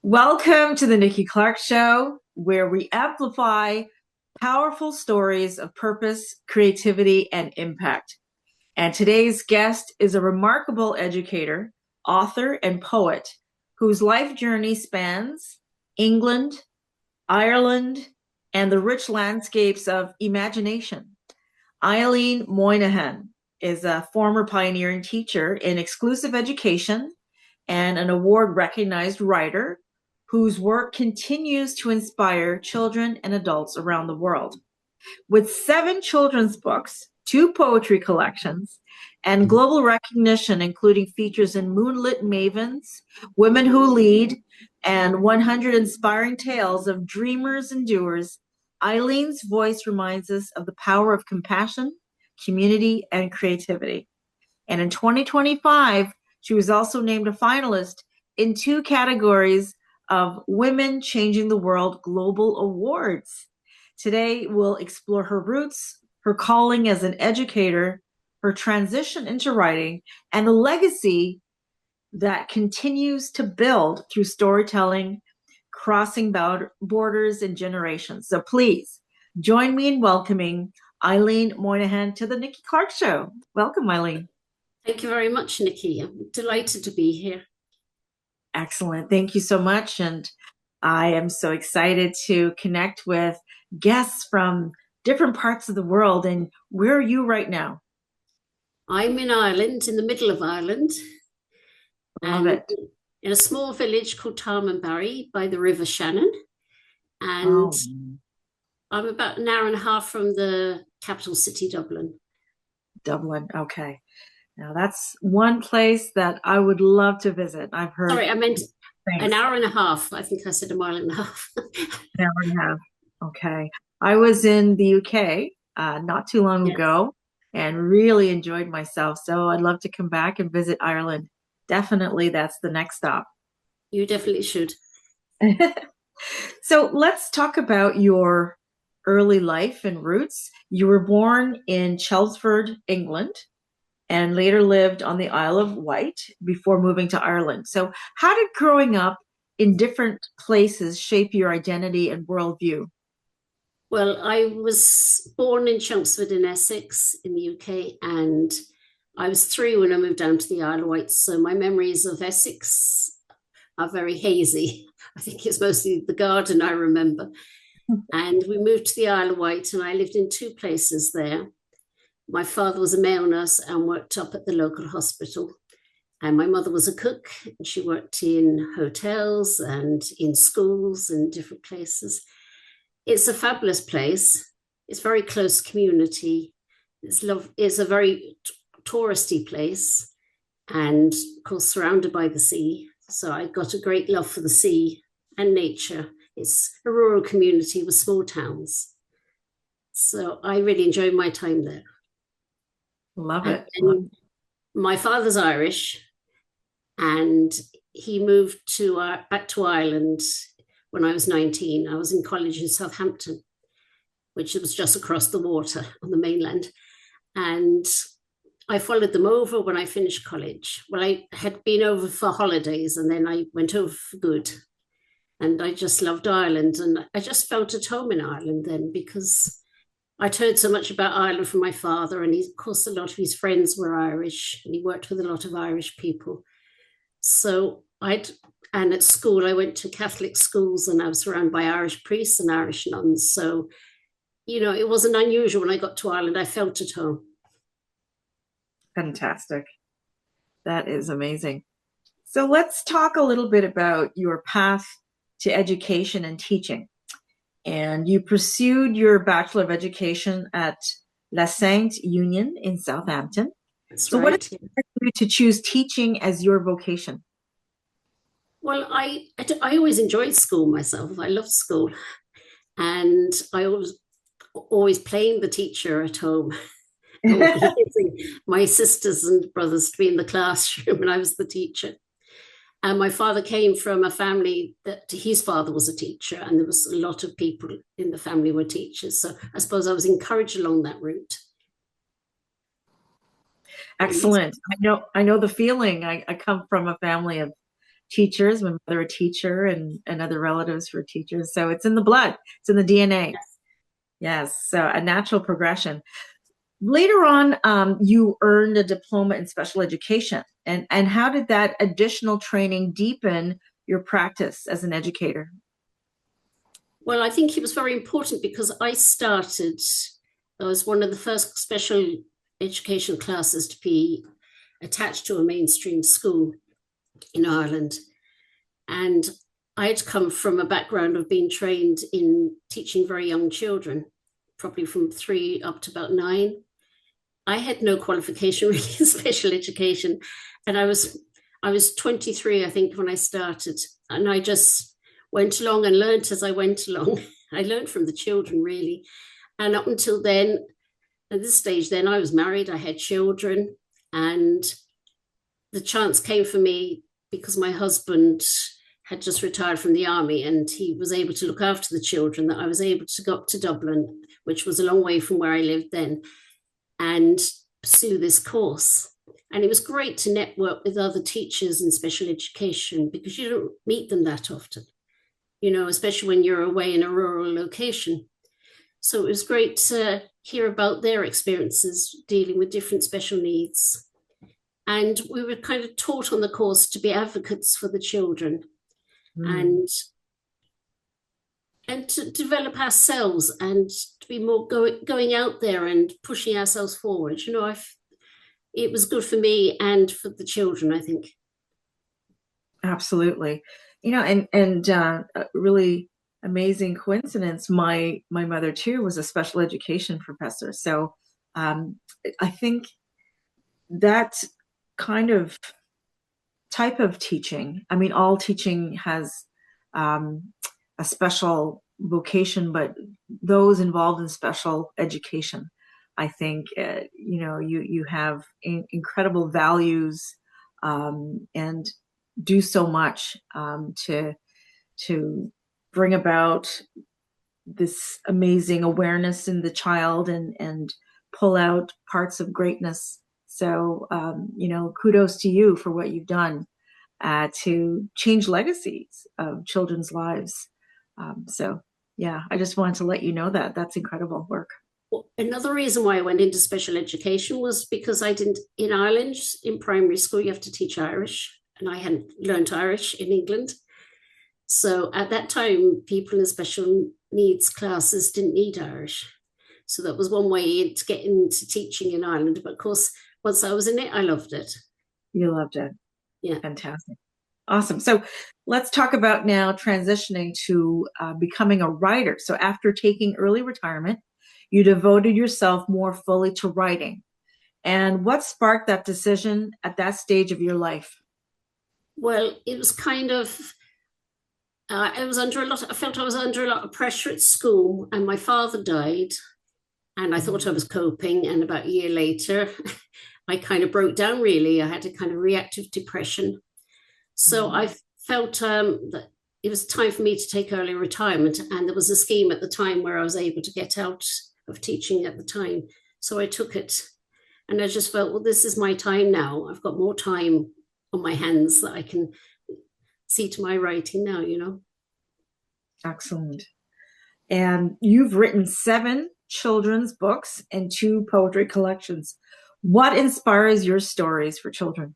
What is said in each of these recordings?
Welcome to the Nikki Clarke Show, where we amplify powerful stories of purpose, creativity, and impact. And today's guest is a remarkable educator, author, and poet whose life journey spans England, Ireland, and the rich landscapes of imagination. Eileen Moynihan is a former pioneering teacher in exclusive education and an award-recognized writer whose work continues to inspire children and adults around the world. With 7 children's books, 2 poetry collections, and global recognition, including features in Moonlit Mavens, Women Who Lead, and 100 Inspiring Tales of Dreamers and Doers, Eileen's voice reminds us of the power of compassion, community, and creativity. And in 2025, she was also named a finalist in 2 categories of Women Changing the World Global Awards. Today, we'll explore her roots, her calling as an educator, her transition into writing, and the legacy that continues to build through storytelling, crossing borders and generations. So please join me in welcoming Eileen Moynihan to the Nikki Clarke Show. Welcome, Eileen. Thank you very much, Nikki. I'm delighted to be here. Excellent. Thank you so much. And I am so excited to connect with guests from different parts of the world. And where are you right now? I'm in Ireland, in the middle of Ireland. Love it. In a small village called Tarmanbarry by the River Shannon. And I'm about an hour and a half from the capital city, Dublin. Dublin. Okay. Now that's one place that I would love to visit. I've heard. Sorry, I meant an hour and a half. I think I said a mile and a half. An hour and a half. Okay. I was in the UK not too long ago and really enjoyed myself. So I'd love to come back and visit Ireland. Definitely, that's the next stop. You definitely should. So let's talk about your early life and roots. You were born in Chelmsford, England, and later lived on the Isle of Wight before moving to Ireland. So how did growing up in different places shape your identity and worldview? Well, I was born in Chelmsford in Essex in the UK, and I was 3 when I moved down to the Isle of Wight. So my memories of Essex are very hazy. I think it's mostly the garden I remember. And we moved to the Isle of Wight, and I lived in 2 places there. My father was a male nurse and worked up at the local hospital. And my mother was a cook, and she worked in hotels and in schools and different places. It's a fabulous place. It's a very close community. It's a very touristy place, and of course surrounded by the sea. So I got a great love for the sea and nature. It's a rural community with small towns. So I really enjoyed my time there. Love it. My father's Irish, and he moved back to Ireland when I was 19. I was in college in Southampton, which was just across the water on the mainland. And I followed them over when I finished college. Well, I had been over for holidays, and then I went over for good. And I just loved Ireland. And I just felt at home in Ireland then, because I'd heard so much about Ireland from my father, and of course, a lot of his friends were Irish, and he worked with a lot of Irish people. So and at school, I went to Catholic schools, and I was surrounded by Irish priests and Irish nuns. So, it wasn't unusual when I got to Ireland. I felt at home. Fantastic. That is amazing. So let's talk a little bit about your path to education and teaching. And you pursued your Bachelor of Education at La Sainte Union in Southampton. So what inspired you to choose teaching as your vocation? Well, I always enjoyed school myself. I loved school. And I was always playing the teacher at home. My sisters and brothers to be in the classroom, and I was the teacher. And my father came from a family that his father was a teacher, and there was a lot of people in the family were teachers. So I suppose I was encouraged along that route. Excellent. I know the feeling. I come from a family of teachers. My mother a teacher, and other relatives were teachers. So it's in the blood. It's in the DNA. Yes. So a natural progression. Later on, you earned a diploma in special education. And how did that additional training deepen your practice as an educator? Well, I think it was very important because I was one of the first special education classes to be attached to a mainstream school in Ireland. And I had come from a background of being trained in teaching very young children, probably from 3 up to about 9. I had no qualification really in special education. And I was 23, I think, when I started. And I just went along and learned as I went along. I learned from the children, really. And up until then, at this stage, then I was married, I had children, and the chance came for me because my husband had just retired from the army and he was able to look after the children, that I was able to go up to Dublin, which was a long way from where I lived then, and pursue this course. And it was great to network with other teachers in special education because you don't meet them that often, especially when you're away in a rural location. So it was great to hear about their experiences dealing with different special needs. And we were kind of taught on the course to be advocates for the children and to develop ourselves and to be more going out there and pushing ourselves forward. It was good for me and for the children, I think. Absolutely. And a really amazing coincidence. My mother too was a special education professor. So I think that kind of type of teaching, I mean, all teaching has a special vocation, but those involved in special education, I think, you have incredible values and do so much to bring about this amazing awareness in the child and pull out parts of greatness. So, kudos to you for what you've done to change legacies of children's lives. So, yeah, I just wanted to let you know that that's incredible work. Well, another reason why I went into special education was because in Ireland, in primary school, you have to teach Irish, and I hadn't learned Irish in England. So at that time, people in special needs classes didn't need Irish. So that was one way to get into teaching in Ireland. But of course, once I was in it, I loved it. You loved it. Yeah. Fantastic. Awesome. So let's talk about now transitioning to becoming a writer. So after taking early retirement, you devoted yourself more fully to writing. And what sparked that decision at that stage of your life? Well, it was kind of, I felt I was under a lot of pressure at school, and my father died, and I thought I was coping. And about a year later, I kind of broke down, really. I had a kind of reactive depression. So I felt that it was time for me to take early retirement. And there was a scheme at the time where I was able to get out of teaching at the time. So I took it. And I just felt, well, this is my time now. I've got more time on my hands that I can see to my writing now. Excellent. And you've written 7 children's books and 2 poetry collections. What inspires your stories for children?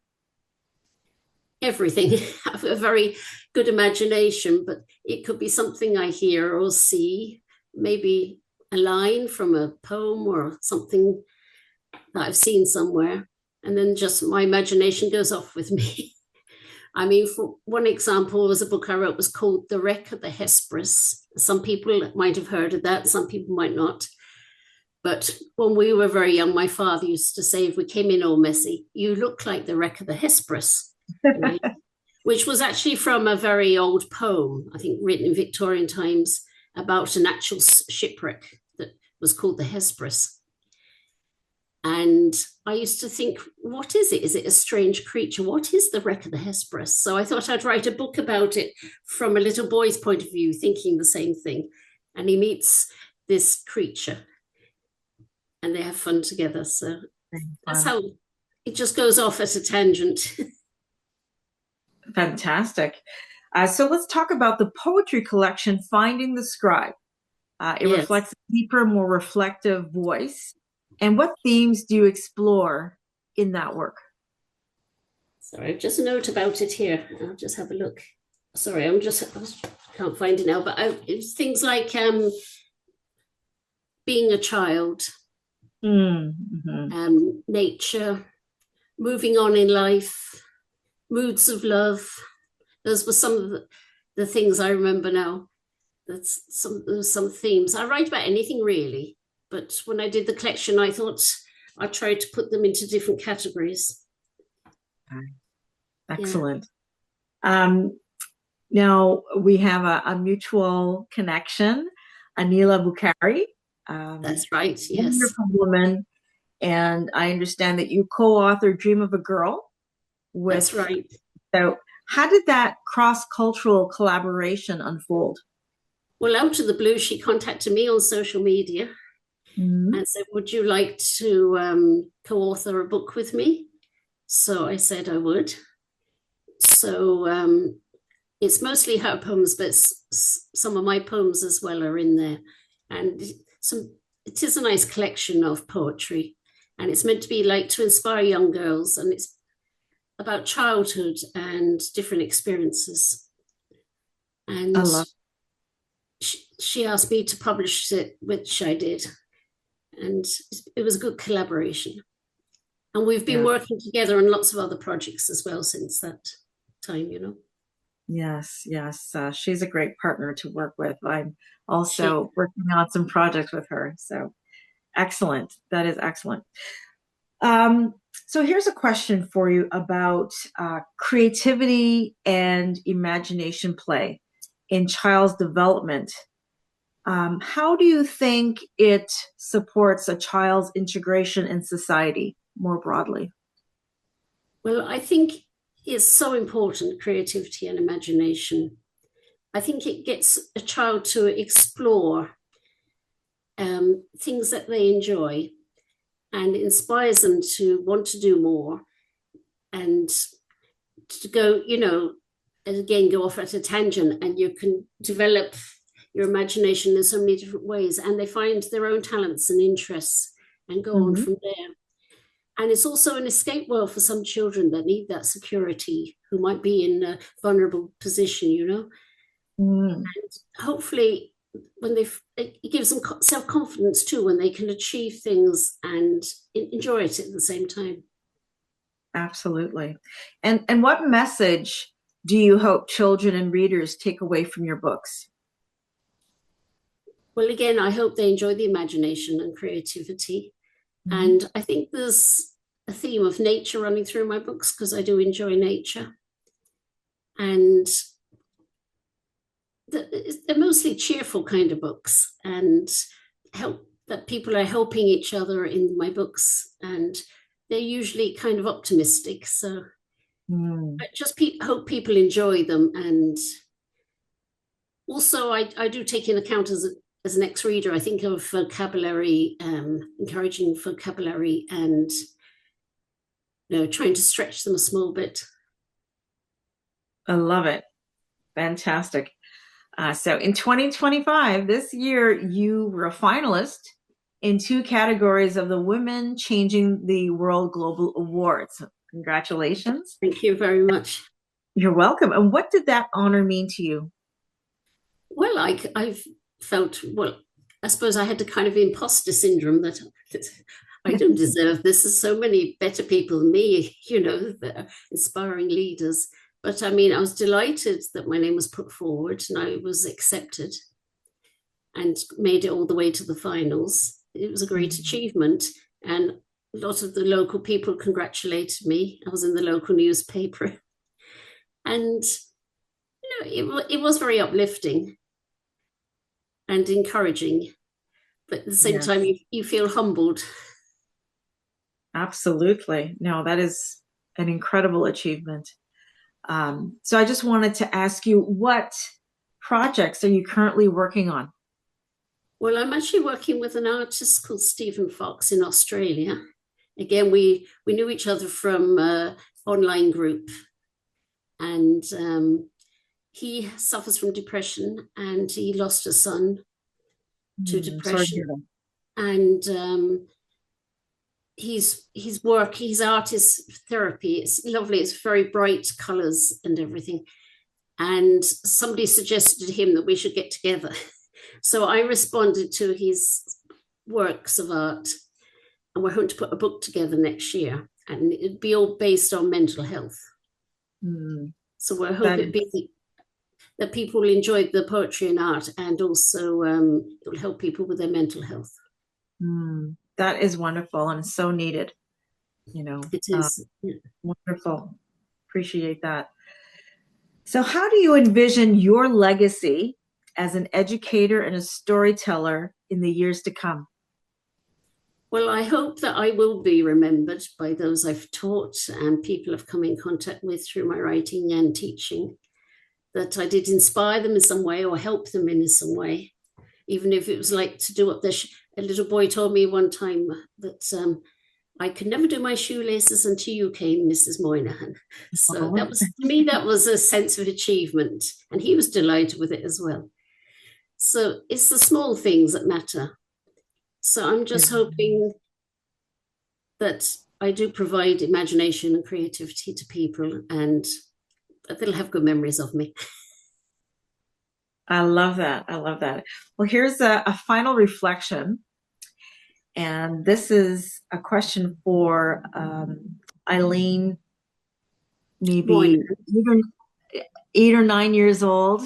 Everything. I have a very good imagination, but it could be something I hear or see, maybe a line from a poem or something that I've seen somewhere. And then just my imagination goes off with me. I mean, for one example, was a book I wrote was called The Wreck of the Hesperus. Some people might have heard of that, some people might not. But when we were very young, my father used to say, if we came in all messy, you look like the wreck of the Hesperus, which was actually from a very old poem, I think written in Victorian times, about an actual shipwreck that was called the Hesperus. And I used to think, what is it? Is it a strange creature? What is the wreck of the Hesperus? So I thought I'd write a book about it from a little boy's point of view, thinking the same thing. And he meets this creature and they have fun together. So that's how it just goes off at a tangent. Fantastic. So let's talk about the poetry collection, Finding the Scribe. It Yes. reflects a deeper, more reflective voice. And what themes do you explore in that work? Sorry, just a note about it here. I'll just have a look. Sorry, can't find it now, but it's things like being a child, Mm-hmm. nature, moving on in life, moods of love. Those were some of the things I remember now. There's some themes. I write about anything really, but when I did the collection, I thought I tried to put them into different categories. Yeah, Excellent. Um, Now we have a mutual connection, Anila Bukhari, that's right. Yes, wonderful woman. And I understand that you co-authored Dream of a Girl that's with, right. so how did that cross-cultural collaboration unfold? Well, out of the blue, she contacted me on social media Mhm. and said, "Would you like to co-author a book with me?" So I said I would. So it's mostly her poems, but some of my poems as well are in there. And some, it is a nice collection of poetry, and it's meant to be like to inspire young girls, and it's about childhood and different experiences. I And love, she asked me to publish it, which I did, and it was a good collaboration. And we've been yeah, working together on lots of other projects as well since that time, you know. yes, yes. She's a great partner to work with. I'm She also working on some projects with her. So excellent. That is excellent. Um, so here's a question for you about creativity and imagination play in child's development. How do you think it supports a child's integration in society more broadly? Well, I think it's so important, creativity and imagination. I think it gets a child to explore things that they enjoy and inspires them to want to do more and to go, you know, and again, go off at a tangent, and you can develop your imagination in so many different ways. And they find their own talents and interests and go on Hmm. from there. And it's also an escape world for some children that need that security, who might be in a vulnerable position, you know. Mm, Hopefully, when it gives them self confidence too, when they can achieve things and enjoy it at the same time. absolutely. And what message do you hope children and readers take away from your books? Well, again, I hope they enjoy the imagination and creativity. Mhm. And I think there's a theme of nature running through my books because I do enjoy nature. And they're mostly cheerful kind of books and help that people are helping each other in my books. And they're usually kind of optimistic. So Mm, I just hope people enjoy them. And also, I do take in account as an ex-reader, I think of vocabulary, encouraging vocabulary and trying to stretch them a small bit. I love it. Fantastic. So in 2025, this year, you were a finalist in two categories of the Women Changing the World Global Awards. Congratulations. Thank you very much. You're welcome. And what did that honor mean to you? Well, I've felt, well, I suppose I had a kind of imposter syndrome that I don't deserve this. There's so many better people than me, that are inspiring leaders. But I mean, I was delighted that my name was put forward and I was accepted and made it all the way to the finals. It was a great Mhm. achievement. And a lot of the local people congratulated me. I was in the local newspaper. And, it was very uplifting and encouraging. But at the same time, Yes, you feel humbled. absolutely. No, that is an incredible achievement. So I just wanted to ask you, what projects are you currently working on? Well, I'm actually working with an artist called Stephen Fox in Australia. Again, we knew each other from online group, and he suffers from depression, and he lost a son to Sorry to depression. hear that. And his work, his art is therapy. It's lovely. It's very bright colors and everything. And somebody suggested to him that we should get together. So I responded to his works of art, and we're going to put a book together next year, and it'd be all based on mental health. So we're hoping that people will enjoy the poetry and art, and also it will help people with their mental health. That is wonderful and so needed. It is. Wonderful. Appreciate that. So how do you envision your legacy as an educator and a storyteller in the years to come? Well, I hope that I will be remembered by those I've taught and people I've come in contact with through my writing and teaching, that I did inspire them in some way or help them in some way, even if it was like to do up their a little boy told me one time that I could never do my shoelaces until you came, Mrs. Moynihan. So that was, to me, that was a sense of achievement, and he was delighted with it as well. So it's the small things that matter. So I'm just hoping that I do provide imagination and creativity to people, and that they'll have good memories of me. I love that. I love that. Well, here's a final reflection. And this is a question for Eileen, maybe 8 or 9 years old.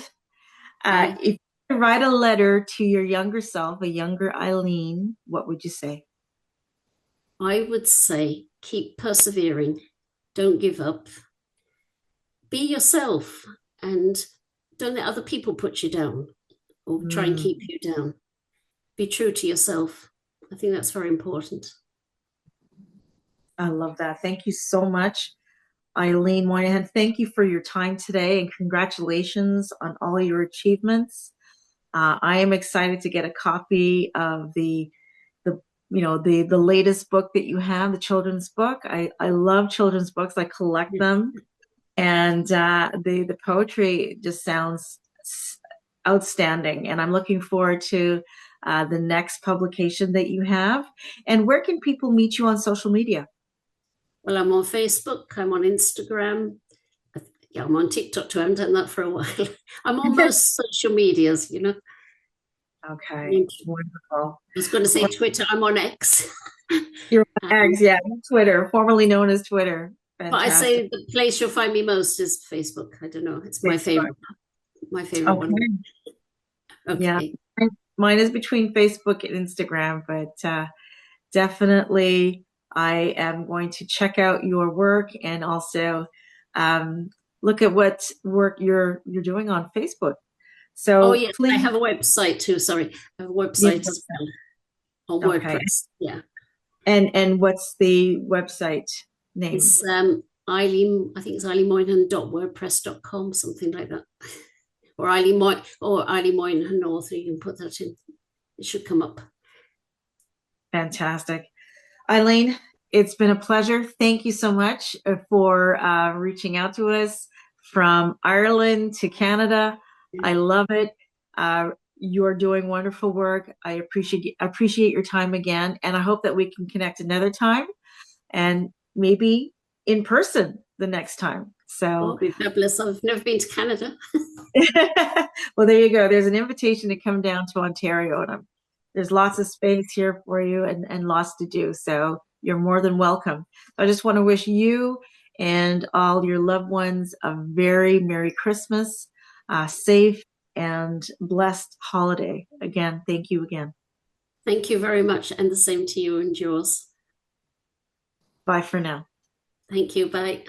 If you could write a letter to your younger self, a younger Eileen, what would you say? I would say keep persevering. Don't give up. Be yourself, and don't let other people put you down or try and keep you down. Be true to yourself. I think that's very important. I love that. Thank you so much, Eileen Moynihan. Thank you for your time today, and congratulations on all your achievements. I am excited to get a copy of the latest book that you have, the children's book. I love children's books. I collect them, and the poetry just sounds outstanding. And I'm looking forward to the next publication that you have. And where can people meet you on social media? Well, I'm on Facebook. I'm on Instagram. Yeah, I'm on TikTok too. I haven't done that for a while. I'm on most social medias, Okay, wonderful. I was going to say Twitter. I'm on X. You're on X, yeah, Twitter, formerly known as Twitter. Fantastic. But I say the place you'll find me most is Facebook. I don't know. It's my favorite. My favorite one. Okay. Yeah, mine is between Facebook and Instagram, but definitely I am going to check out your work and also look at what work you're doing on Facebook. So yes, please. I have a website too. Sorry, I have a website as well on WordPress. Yeah. And what's the website name? It's Eileen. I think it's eileenmoynihan.wordpress.com, something like that. Or Eileen Moynihan author. You can put that in. It should come up. Fantastic, Eileen. It's been a pleasure. Thank you so much for reaching out to us from Ireland to Canada. I love it. You're doing wonderful work. I appreciate your time again, and I hope that we can connect another time, and maybe in person the next time. So, fabulous. I've never been to Canada. Well, there you go. There's an invitation to come down to Ontario, and there's lots of space here for you and lots to do. So you're more than welcome. I just want to wish you and all your loved ones a very Merry Christmas, safe and blessed holiday. Again, thank you again. Thank you very much. And the same to you and yours. Bye for now. Thank you. Bye.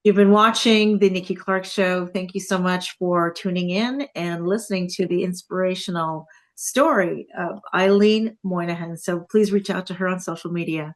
You've been watching The Nikki Clarke Show. Thank you so much for tuning in and listening to the inspirational story of Eileen Moynihan. So please reach out to her on social media.